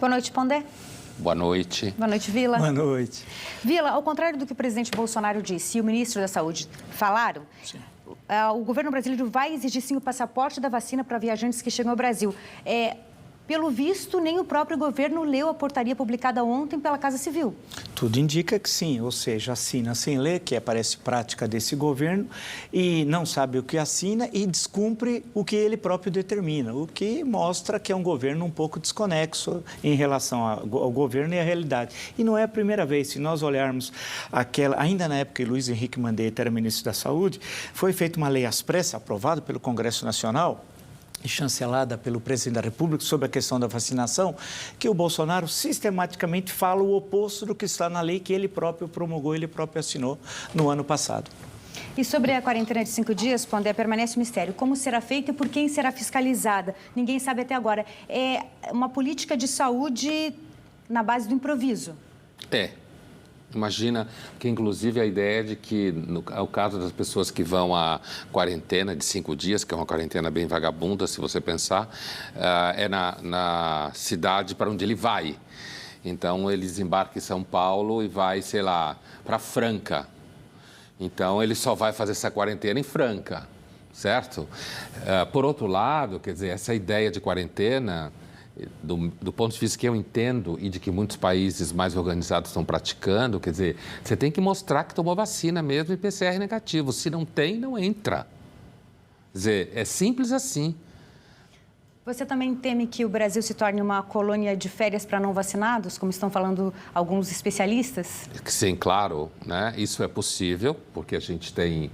Boa noite, Pondé. Boa noite. Boa noite, Vila. Boa noite. Vila, ao contrário do que o presidente Bolsonaro disse e o ministro da Saúde falaram, o governo brasileiro vai exigir sim o passaporte da vacina para viajantes que chegam ao Brasil. Pelo visto, nem o próprio governo leu a portaria publicada ontem pela Casa Civil. Tudo indica que sim, ou seja, assina sem ler, que parece prática desse governo, e não sabe o que assina e descumpre o que ele próprio determina, o que mostra que é um governo um pouco desconexo em relação ao governo e à realidade. E não é a primeira vez, se nós olharmos ainda na época que Luiz Henrique Mandetta era ministro da Saúde, foi feita uma lei às pressas, aprovada pelo Congresso Nacional, e chancelada pelo presidente da República sobre a questão da vacinação, que o Bolsonaro sistematicamente fala o oposto do que está na lei que ele próprio promulgou, ele próprio assinou no ano passado. E sobre a quarentena de 5 dias, Pondé, permanece um mistério. Como será feita e por quem será fiscalizada? Ninguém sabe até agora. É uma política de saúde na base do improviso. Imagina que, inclusive, a ideia de que, no caso das pessoas que vão à quarentena de 5 dias, que é uma quarentena bem vagabunda, se você pensar, é na cidade para onde ele vai. Então, ele desembarca em São Paulo e vai, sei lá, para Franca. Então, ele só vai fazer essa quarentena em Franca, certo? Por outro lado, quer dizer, essa ideia de quarentena, do ponto de vista que eu entendo e de que muitos países mais organizados estão praticando, quer dizer, você tem que mostrar que tomou vacina mesmo e PCR negativo. Se não tem, não entra. Quer dizer, é simples assim. Você também teme que o Brasil se torne uma colônia de férias para não vacinados, como estão falando alguns especialistas? Sim, claro, né? Isso é possível, porque a gente tem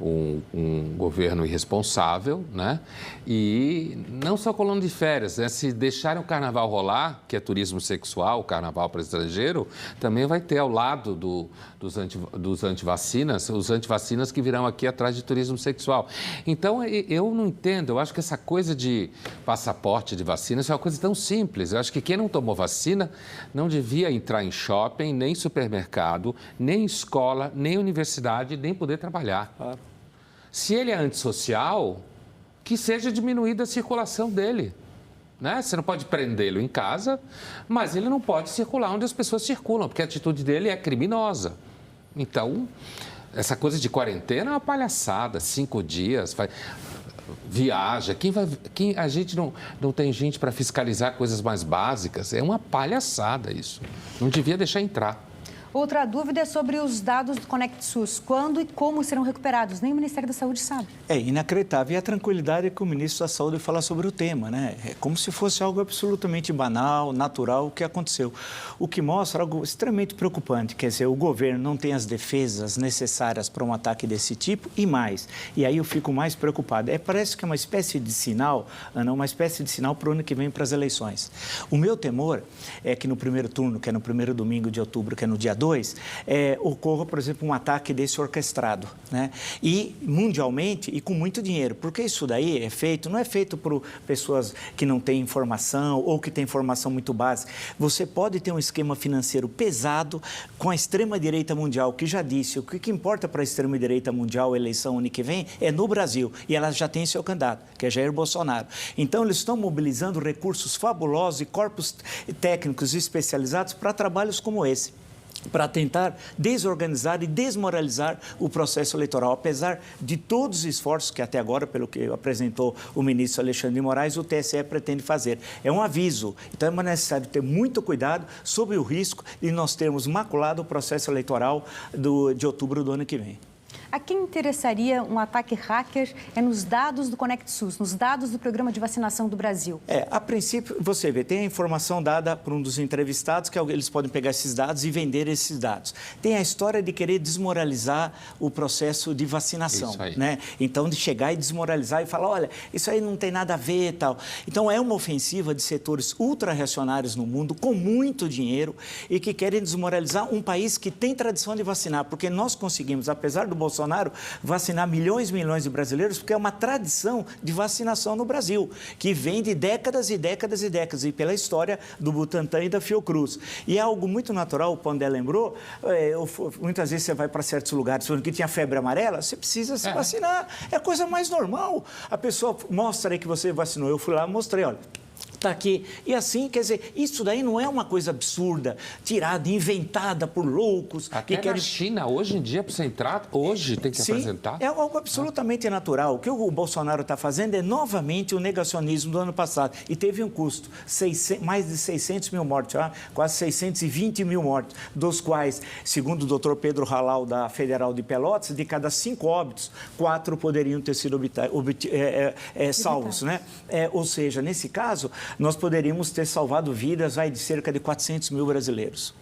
um governo irresponsável, né? E não só colônia de férias, né? Se deixarem o carnaval rolar, que é turismo sexual, o carnaval para estrangeiro, também vai ter ao lado dos antivacinas, os antivacinas que virão aqui atrás de turismo sexual. Então, eu não entendo, eu acho que essa coisa de passaporte de vacinas é uma coisa tão simples. Eu acho que quem não tomou vacina não devia entrar em shopping, nem supermercado, nem escola, nem universidade, nem poder trabalhar. Se ele é antissocial, que seja diminuída a circulação dele, né? Você não pode prendê-lo em casa, mas ele não pode circular onde as pessoas circulam, porque a atitude dele é criminosa. Então, essa coisa de quarentena é uma palhaçada, 5 dias, viaja. A gente não tem gente para fiscalizar coisas mais básicas, é uma palhaçada isso. Não devia deixar entrar. Outra dúvida é sobre os dados do Conect SUS. Quando e como serão recuperados? Nem o Ministério da Saúde sabe. É inacreditável. E a tranquilidade que o ministro da Saúde fala sobre o tema, né? É como se fosse algo absolutamente banal, natural, o que aconteceu. O que mostra algo extremamente preocupante. Quer dizer, o governo não tem as defesas necessárias para um ataque desse tipo e mais. E aí eu fico mais preocupado. Parece que é uma espécie de sinal, Ana, uma espécie de sinal para o ano que vem para as eleições. O meu temor é que no primeiro turno, que é no primeiro domingo de outubro, que é no dia 2, ocorra, por exemplo, um ataque desse orquestrado, né? E mundialmente e com muito dinheiro, porque isso daí não é feito por pessoas que não têm informação ou que têm informação muito básica. Você pode ter um esquema financeiro pesado com a extrema-direita mundial, que já disse, o que importa para a extrema-direita mundial, a eleição ano que vem, é no Brasil, e ela já tem seu candidato, que é Jair Bolsonaro. Então, eles estão mobilizando recursos fabulosos e corpos técnicos especializados para trabalhos como esse, para tentar desorganizar e desmoralizar o processo eleitoral. Apesar de todos os esforços que até agora, pelo que apresentou o ministro Alexandre de Moraes, o TSE pretende fazer. É um aviso. Então, é necessário ter muito cuidado sobre o risco de nós termos maculado o processo eleitoral de outubro do ano que vem. A quem interessaria um ataque hacker nos dados do Conect SUS, nos dados do programa de vacinação do Brasil? A princípio, você vê, tem a informação dada por um dos entrevistados, que eles podem pegar esses dados e vender esses dados. Tem a história de querer desmoralizar o processo de vacinação, né? Então, de chegar e desmoralizar e falar, olha, isso aí não tem nada a ver e tal. Então, é uma ofensiva de setores ultra-reacionários no mundo, com muito dinheiro, e que querem desmoralizar um país que tem tradição de vacinar, porque nós conseguimos, apesar do Bolsonaro, vacinar milhões e milhões de brasileiros, porque é uma tradição de vacinação no Brasil, que vem de décadas e décadas e décadas, e pela história do Butantan e da Fiocruz. E é algo muito natural, o Pondé lembrou, muitas vezes você vai para certos lugares, falando que tinha febre amarela, você precisa se vacinar, é a coisa mais normal. A pessoa mostra aí que você vacinou, eu fui lá e mostrei, olha, está aqui. E assim, quer dizer, isso daí não é uma coisa absurda, tirada, inventada por loucos. Até que querem... na China, hoje em dia, para você entrar, hoje tem que apresentar. É algo absolutamente natural. O que o Bolsonaro está fazendo é novamente o negacionismo do ano passado. E teve um custo, mais de 600 mil mortes, quase 620 mil mortes, dos quais, segundo o doutor Pedro Halal, da Federal de Pelotas, de cada 5 óbitos, 4 poderiam ter sido salvos, né? Ou seja, nesse caso, nós poderíamos ter salvado vidas de cerca de 400 mil brasileiros.